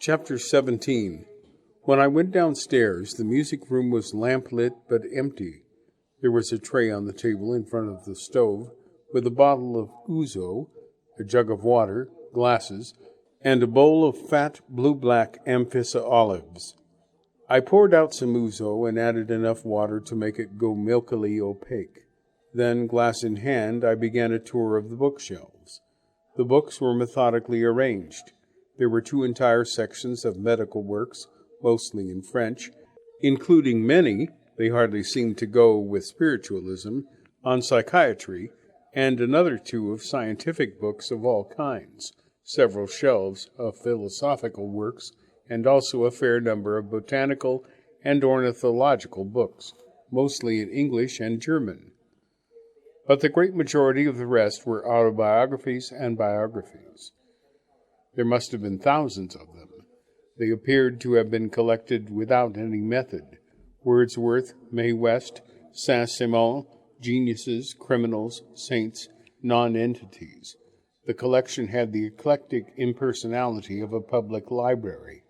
Chapter 17. When I went downstairs, the music room was lamp-lit but empty. There was a tray on the table in front of the stove, with a bottle of ouzo, a jug of water, glasses, and a bowl of fat blue-black amphissa olives. I poured out some ouzo and added enough water to make it go milkily opaque. Then, glass in hand, I began a tour of the bookshelves. The books were methodically arranged. There were 2 entire sections of medical works, mostly in French, including many, they hardly seemed to go with spiritualism, on psychiatry, and another 2 of scientific books of all kinds, several shelves of philosophical works, and also a fair number of botanical and ornithological books, mostly in English and German. But the great majority of the rest were autobiographies and biographies. There must have been thousands of them. They appeared to have been collected without any method. Wordsworth, Mae West, Saint-Simon, geniuses, criminals, saints, non-entities. The collection had the eclectic impersonality of a public library.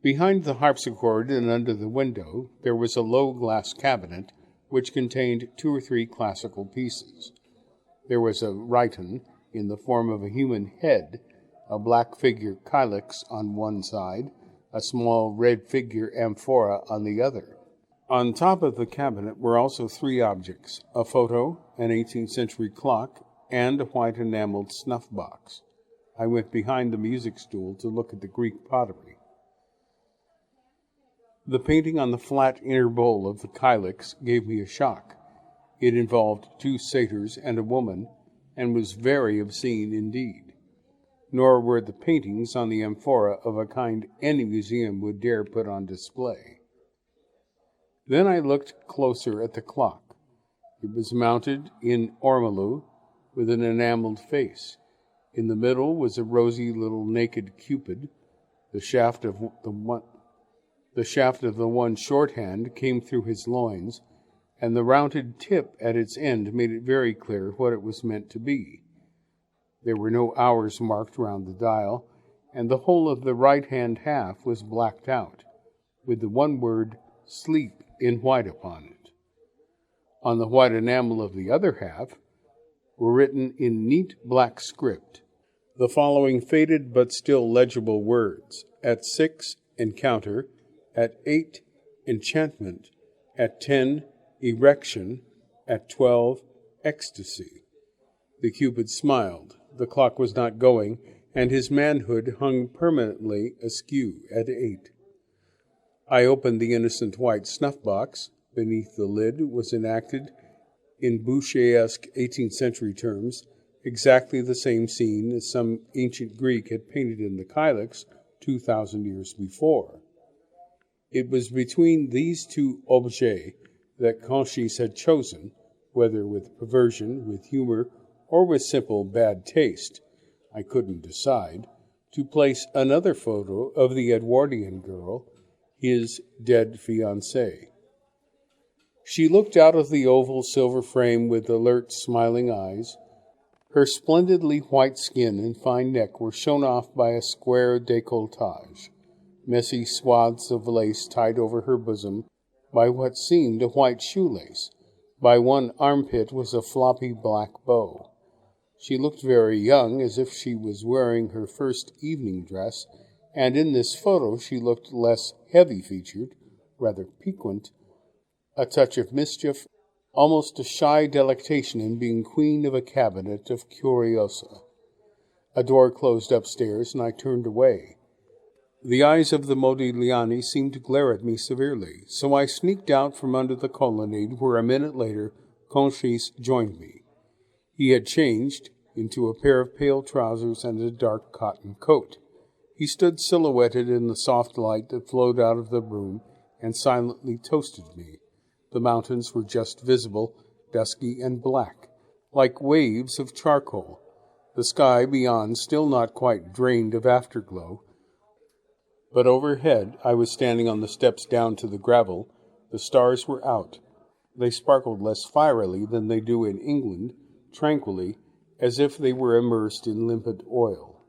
Behind the harpsichord and under the window, there was a low glass cabinet which contained 2 or 3 classical pieces. There was a Rhyton in the form of a human head, a black figure calyx on one side, a small red figure amphora on the other. On top of the cabinet were also 3 objects, a photo, an 18th century clock, and a white enameled snuff box. I went behind the music stool to look at the Greek pottery. The painting on the flat inner bowl of the calyx gave me a shock. It involved 2 satyrs and a woman, and was very obscene indeed. Nor were the paintings on the amphora of a kind any museum would dare put on display. Then I looked closer at the clock. It was mounted in ormolu with an enameled face. In the middle was a rosy little naked Cupid. The shaft of the one shorthand came through his loins, and the rounded tip at its end made it very clear what it was meant to be. There were no hours marked round the dial, and the whole of the right-hand half was blacked out, with the one word, sleep, in white upon it. On the white enamel of the other half were written in neat black script the following faded but still legible words: at 6, encounter; at 8, enchantment; at 10, erection; at 12, ecstasy. The Cupid smiled. The clock was not going, and his manhood hung permanently askew at 8. I opened the innocent white snuff-box. Beneath the lid was enacted, in Boucheresque 18th century terms, exactly the same scene as some ancient Greek had painted in the calyx 2,000 years before. It was between these 2 objets that Conchis had chosen, whether with perversion, with humor, or with simple bad taste, I couldn't decide, to place another photo of the Edwardian girl, his dead fiancée. She looked out of the oval silver frame with alert, smiling eyes. Her splendidly white skin and fine neck were shown off by a square décolletage, messy swaths of lace tied over her bosom by what seemed a white shoelace. By one armpit was a floppy black bow. She looked very young, as if she was wearing her first evening dress, and in this photo she looked less heavy-featured, rather piquant, a touch of mischief, almost a shy delectation in being queen of a cabinet of curiosa. A door closed upstairs, and I turned away. The eyes of the Modigliani seemed to glare at me severely, so I sneaked out from under the colonnade, where a minute later Conchis joined me. He had changed into a pair of pale trousers and a dark cotton coat. He stood silhouetted in the soft light that flowed out of the room and silently toasted me. The mountains were just visible, dusky and black, like waves of charcoal. The sky beyond still not quite drained of afterglow. But overhead, I was standing on the steps down to the gravel. The stars were out. They sparkled less fierily than they do in England, tranquilly, as if they were immersed in limpid oil.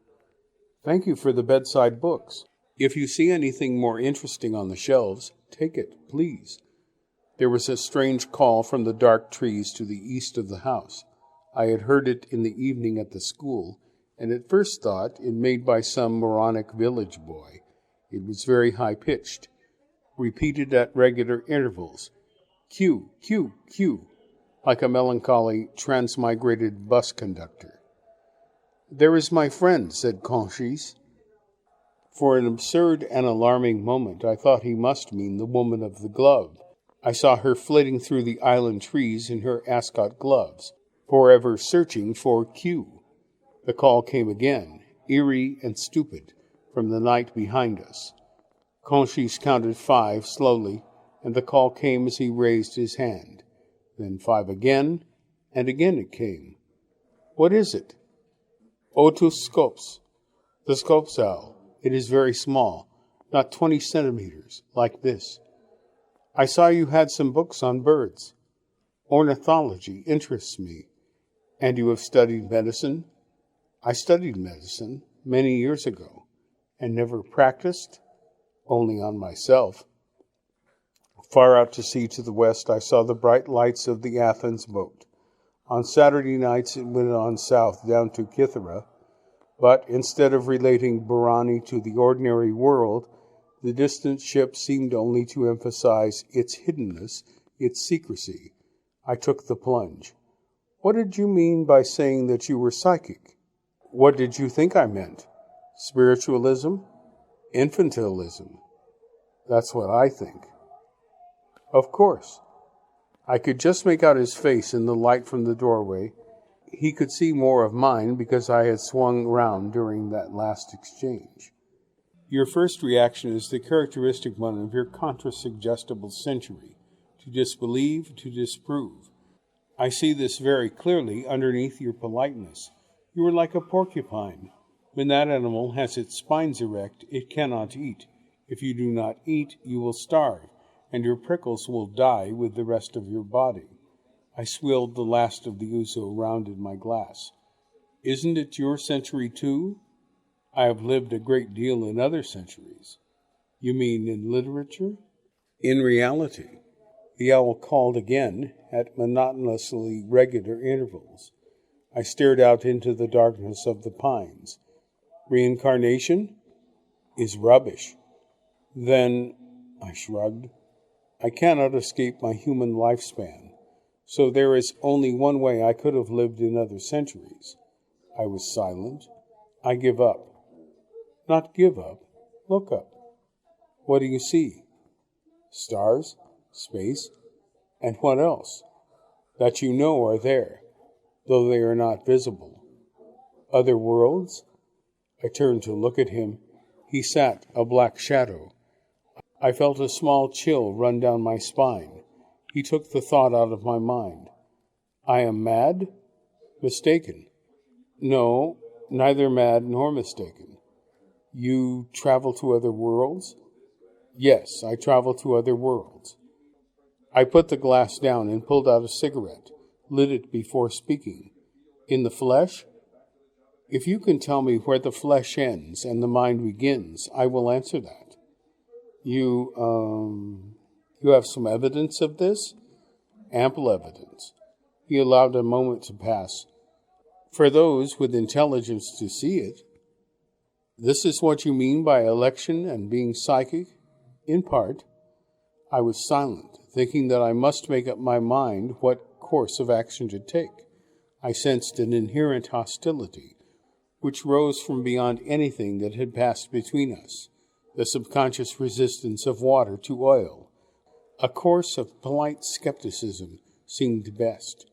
"Thank you for the bedside books." If you see anything more interesting on the shelves, take it, please. There was a strange call from the dark trees to the east of the house. I had heard it in the evening at the school, and at first thought it made by some moronic village boy. It was very high-pitched, repeated at regular intervals. Q, Q, Q, like a melancholy transmigrated bus conductor. "There is my friend," said Conchise. For an absurd and alarming moment, I thought he must mean the woman of the glove. I saw her flitting through the island trees in her ascot gloves, forever searching for Q. The call came again, eerie and stupid, from the night behind us. Conchise counted 5 slowly, and the call came as he raised his hand. Then 5 again, and again it came. "What is it?" "Otus scopes." "The Scopes owl. It is very small, not 20 centimeters, like this. I saw you had some books on birds. Ornithology interests me. And you have studied medicine?" "I studied medicine many years ago, and never practiced, only on myself." Far out to sea to the west, I saw the bright lights of the Athens boat. On Saturday nights it went on south down to Kythera, but instead of relating Borani to the ordinary world, the distant ship seemed only to emphasize its hiddenness, its secrecy. I took the plunge. "What did you mean by saying that you were psychic?" "What did you think I meant? Spiritualism? Infantilism? That's what I think." "Of course." I could just make out his face in the light from the doorway. He could see more of mine because I had swung round during that last exchange. "Your first reaction is the characteristic one of your contrasuggestible century, to disbelieve, to disprove. I see this very clearly underneath your politeness. You are like a porcupine. When that animal has its spines erect, it cannot eat. If you do not eat, you will starve, and your prickles will die with the rest of your body. I swilled the last of the ouzo round in my glass. "Isn't it your century, too?" "I have lived a great deal in other centuries." "You mean in literature?" "In reality." The owl called again, at monotonously regular intervals. I stared out into the darkness of the pines. "Reincarnation?" "Is rubbish." "Then," I shrugged, "I cannot escape my human lifespan. So there is only one way I could have lived in other centuries." I was silent. "I give up." "Not give up. Look up." "What do you see?" "Stars, space, and what else?" "That you know are there, though they are not visible." "Other worlds?" I turned to look at him. He sat, a black shadow. I felt a small chill run down my spine. He took the thought out of my mind. "I am mad?" "Mistaken." "No, neither mad nor mistaken." "You travel to other worlds?" "Yes, I travel to other worlds." I put the glass down and pulled out a cigarette, lit it before speaking. "In the flesh?" "If you can tell me where the flesh ends and the mind begins, I will answer that." You have some evidence of this?" "Ample evidence." He allowed a moment to pass. "For those with intelligence to see it." "This is what you mean by election and being psychic?" "In part." I was silent, thinking that I must make up my mind what course of action to take. I sensed an inherent hostility, which rose from beyond anything that had passed between us, the subconscious resistance of water to oil. A course of polite skepticism seemed best.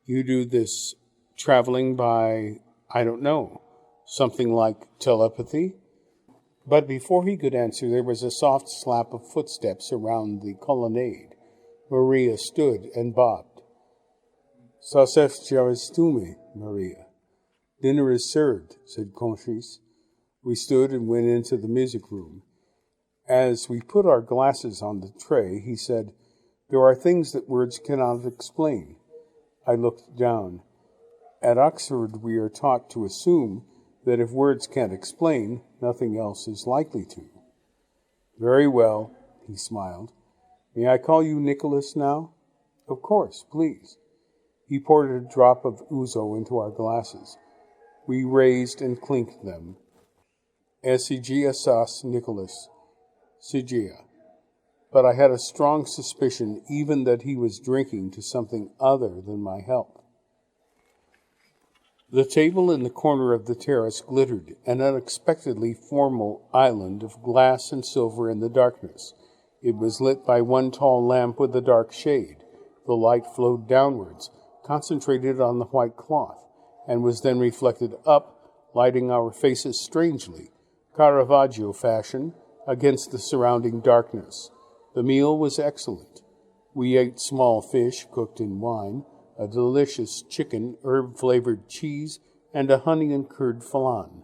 "You do this traveling by, I don't know, something like telepathy?" But before he could answer, there was a soft slap of footsteps around the colonnade. Maria stood and bobbed. "Sasef jaristume, Maria." "Dinner is served," said Conchise. We stood and went into the music room. As we put our glasses on the tray, he said, "There are things that words cannot explain." I looked down. At Oxford we are taught to assume that if words can't explain, nothing else is likely to. Very well, he smiled. May I call you Nicholas now? Of course, please. He poured a drop of ouzo into our glasses. We raised and clinked them. Esigia sas Nicholas. Sigia. But I had a strong suspicion even that he was drinking to something other than my health. The table in the corner of the terrace glittered, an unexpectedly formal island of glass and silver in the darkness. It was lit by one tall lamp with a dark shade. The light flowed downwards, concentrated on the white cloth, and was then reflected up, lighting our faces strangely, Caravaggio fashion, against the surrounding darkness. The meal was excellent. We ate small fish cooked in wine, a delicious chicken, herb-flavored cheese, and a honey and curd flan,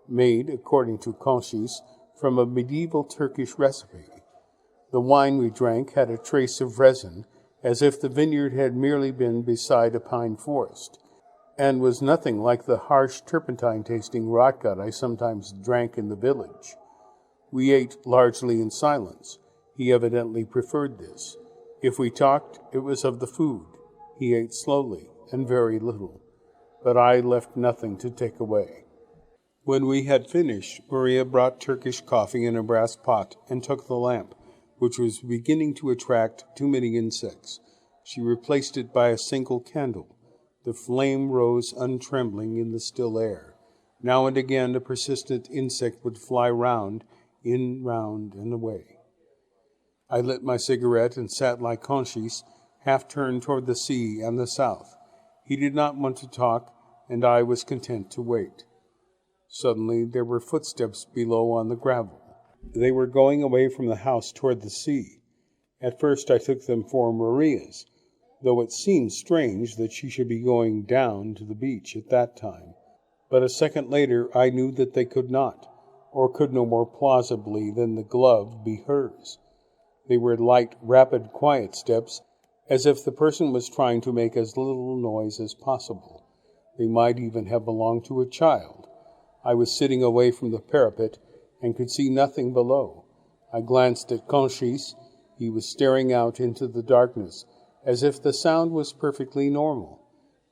made, according to Conchis, from a medieval Turkish recipe. The wine we drank had a trace of resin, as if the vineyard had merely been beside a pine forest, and was nothing like the harsh turpentine-tasting rotgut I sometimes drank in the village. We ate largely in silence. He evidently preferred this. If we talked, it was of the food. He ate slowly and very little, but I left nothing to take away. When we had finished, Maria brought Turkish coffee in a brass pot and took the lamp, which was beginning to attract too many insects. She replaced it by a single candle. The flame rose untrembling in the still air. Now and again a persistent insect would fly round and away. I lit my cigarette and sat like Conchis, half turned toward the sea and the south. He did not want to talk, and I was content to wait. Suddenly there were footsteps below on the gravel. They were going away from the house toward the sea. At first I took them for Maria's, though it seemed strange that she should be going down to the beach at that time. But a second later I knew that they could not, or could no more plausibly than the glove be hers. They were light, rapid, quiet steps, as if the person was trying to make as little noise as possible. They might even have belonged to a child. I was sitting away from the parapet and could see nothing below. I glanced at Conchis. He was staring out into the darkness, as if the sound was perfectly normal.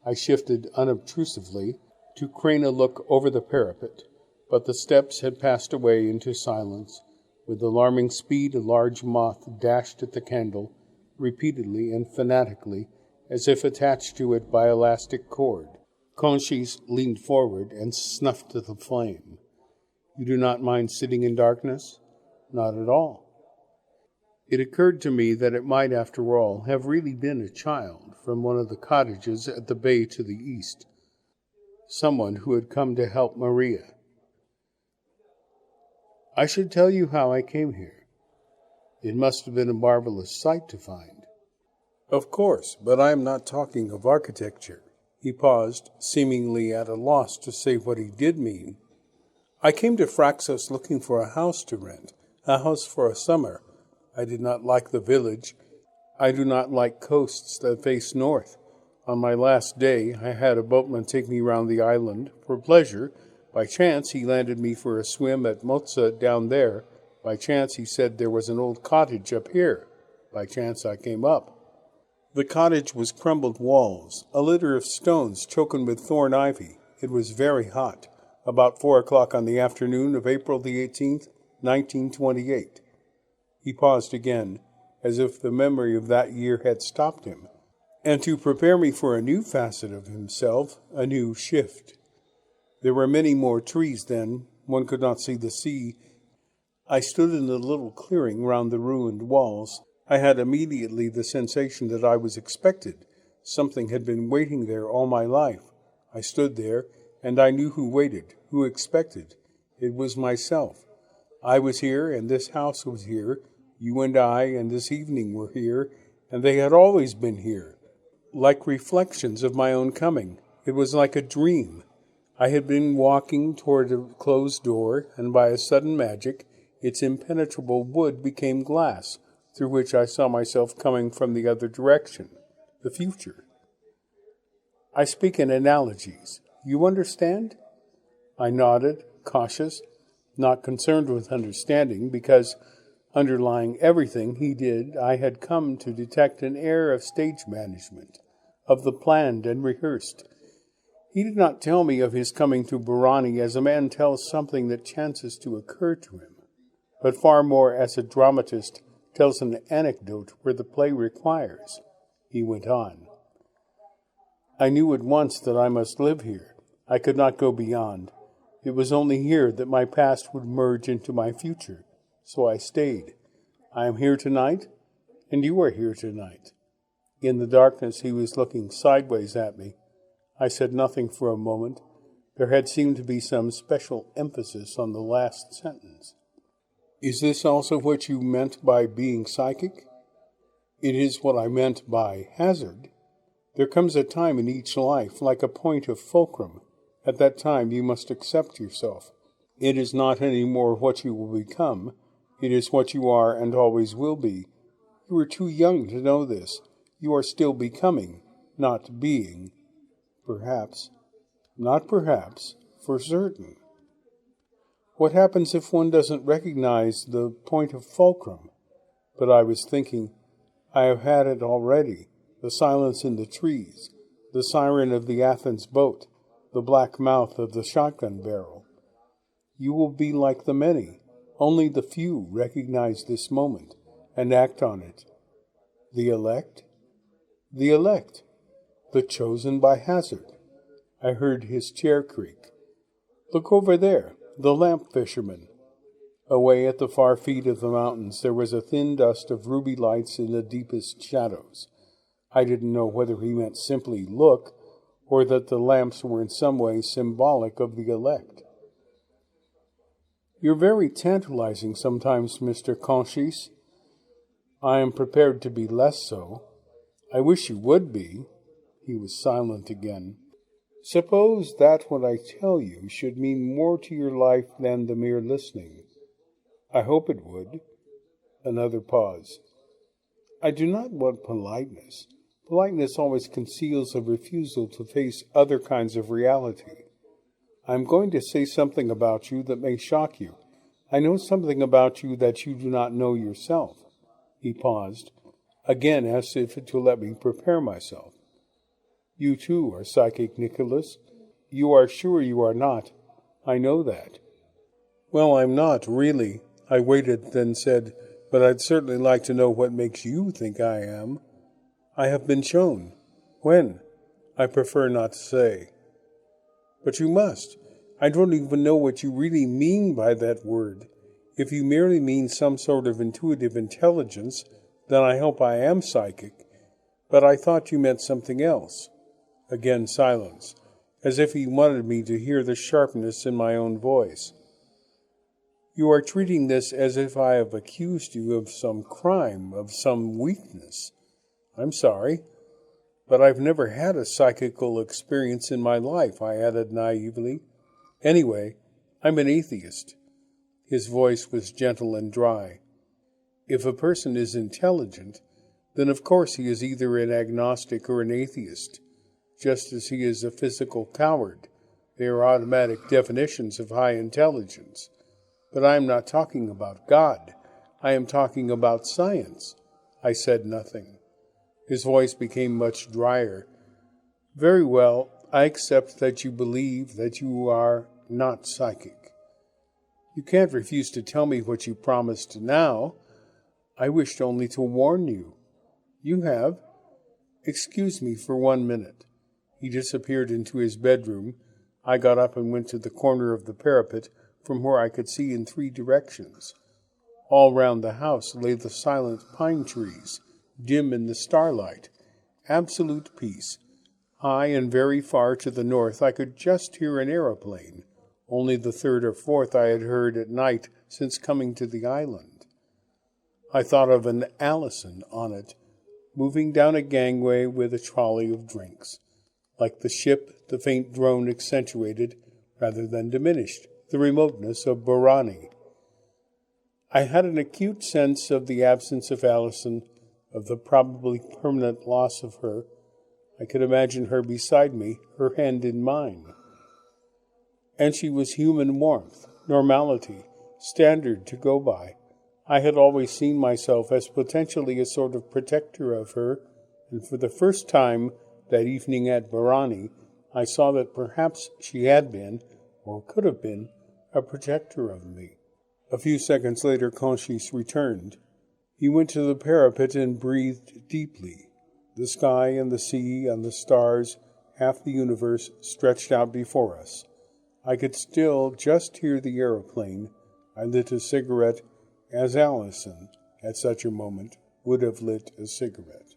I shifted unobtrusively to crane a look over the parapet, but the steps had passed away into silence. With alarming speed, a large moth dashed at the candle, repeatedly and fanatically, as if attached to it by elastic cord. Conchis leaned forward and snuffed at the flame. You do not mind sitting in darkness? Not at all. It occurred to me that it might, after all, have really been a child from one of the cottages at the bay to the east, someone who had come to help Maria. I should tell you how I came here. It must have been a marvelous sight to find. Of course, but I am not talking of architecture. He paused, seemingly at a loss to say what he did mean. I came to Fraxos looking for a house to rent, a house for a summer. I did not like the village. I do not like coasts that face north. On my last day, I had a boatman take me round the island for pleasure. By chance, he landed me for a swim at Mozza down there. By chance, he said there was an old cottage up here. By chance, I came up. The cottage was crumbled walls, a litter of stones choken with thorn ivy. It was very hot, about 4 o'clock on the afternoon of April the 18th, 1928. He paused again, as if the memory of that year had stopped him, and to prepare me for a new facet of himself, a new shift. There were many more trees then. One could not see the sea. I stood in the little clearing round the ruined walls. I had immediately the sensation that I was expected. Something had been waiting there all my life. I stood there, and I knew who waited, who expected. It was myself. I was here, and this house was here. You and I and this evening were here, and they had always been here, like reflections of my own coming. It was like a dream. I had been walking toward a closed door, and by a sudden magic, its impenetrable wood became glass, through which I saw myself coming from the other direction, the future. I speak in analogies. You understand? I nodded, cautious, not concerned with understanding, because underlying everything he did, I had come to detect an air of stage management, of the planned and rehearsed. He did not tell me of his coming to Barani as a man tells something that chances to occur to him, but far more as a dramatist tells an anecdote where the play requires. He went on. I knew at once that I must live here. I could not go beyond. It was only here that my past would merge into my future, so I stayed. I am here tonight, and you are here tonight. In the darkness he was looking sideways at me. I said nothing for a moment. There had seemed to be some special emphasis on the last sentence. Is this also what you meant by being psychic? It is what I meant by hazard. There comes a time in each life, like a point of fulcrum. At that time you must accept yourself. It is not any more what you will become. It is what you are and always will be. You are too young to know this. You are still becoming, not being. Perhaps, not perhaps, for certain. What happens if one doesn't recognize the point of fulcrum? But I was thinking, I have had it already. The silence in the trees, the siren of the Athens boat, the black mouth of the shotgun barrel. You will be like the many. Only the few recognize this moment and act on it. The elect? The elect. The chosen by hazard. I heard his chair creak. Look over there, the lamp fisherman. Away at the far feet of the mountains there was a thin dust of ruby lights in the deepest shadows. I didn't know whether he meant simply look, or that the lamps were in some way symbolic of the elect. You're very tantalizing sometimes, Mr. Conchis. I am prepared to be less so. I wish you would be. He was silent again. Suppose that what I tell you should mean more to your life than the mere listening. I hope it would. Another pause. I do not want politeness. Politeness always conceals a refusal to face other kinds of reality. I am going to say something about you that may shock you. I know something about you that you do not know yourself. He paused, again as if to let me prepare myself. You too are psychic, Nicholas. You are sure you are not. I know that. Well, I'm not, really. I waited, then said, but I'd certainly like to know what makes you think I am. I have been shown. When? I prefer not to say. But you must. I don't even know what you really mean by that word. If you merely mean some sort of intuitive intelligence, then I hope I am psychic. But I thought you meant something else. Again silence, as if he wanted me to hear the sharpness in my own voice. You are treating this as if I have accused you of some crime, of some weakness. I'm sorry, but I've never had a psychical experience in my life, I added naively. Anyway, I'm an atheist. His voice was gentle and dry. If a person is intelligent, then of course he is either an agnostic or an atheist, just as he is a physical coward. They are automatic definitions of high intelligence. But I am not talking about God. I am talking about science. I said nothing. His voice became much drier. Very well, I accept that you believe that you are not psychic. You can't refuse to tell me what you promised now. I wished only to warn you. You have. Excuse me for 1 minute. He disappeared into his bedroom. I got up and went to the corner of the parapet from where I could see in 3 directions. All round the house lay the silent pine trees, dim in the starlight. Absolute peace. High and very far to the north I could just hear an aeroplane, only the 3rd or 4th I had heard at night since coming to the island. I thought of an Allison on it, moving down a gangway with a trolley of drinks. Like the ship, the faint drone accentuated, rather than diminished, the remoteness of Barani. I had an acute sense of the absence of Allison, of the probably permanent loss of her. I could imagine her beside me, her hand in mine. And she was human warmth, normality, standard to go by. I had always seen myself as potentially a sort of protector of her, and for the first time that evening at Barani, I saw that perhaps she had been, or could have been, a protector of me. A few seconds later, Conchis returned. He went to the parapet and breathed deeply. The sky and the sea and the stars, half the universe, stretched out before us. I could still just hear the aeroplane. I lit a cigarette as Allison, at such a moment, would have lit a cigarette.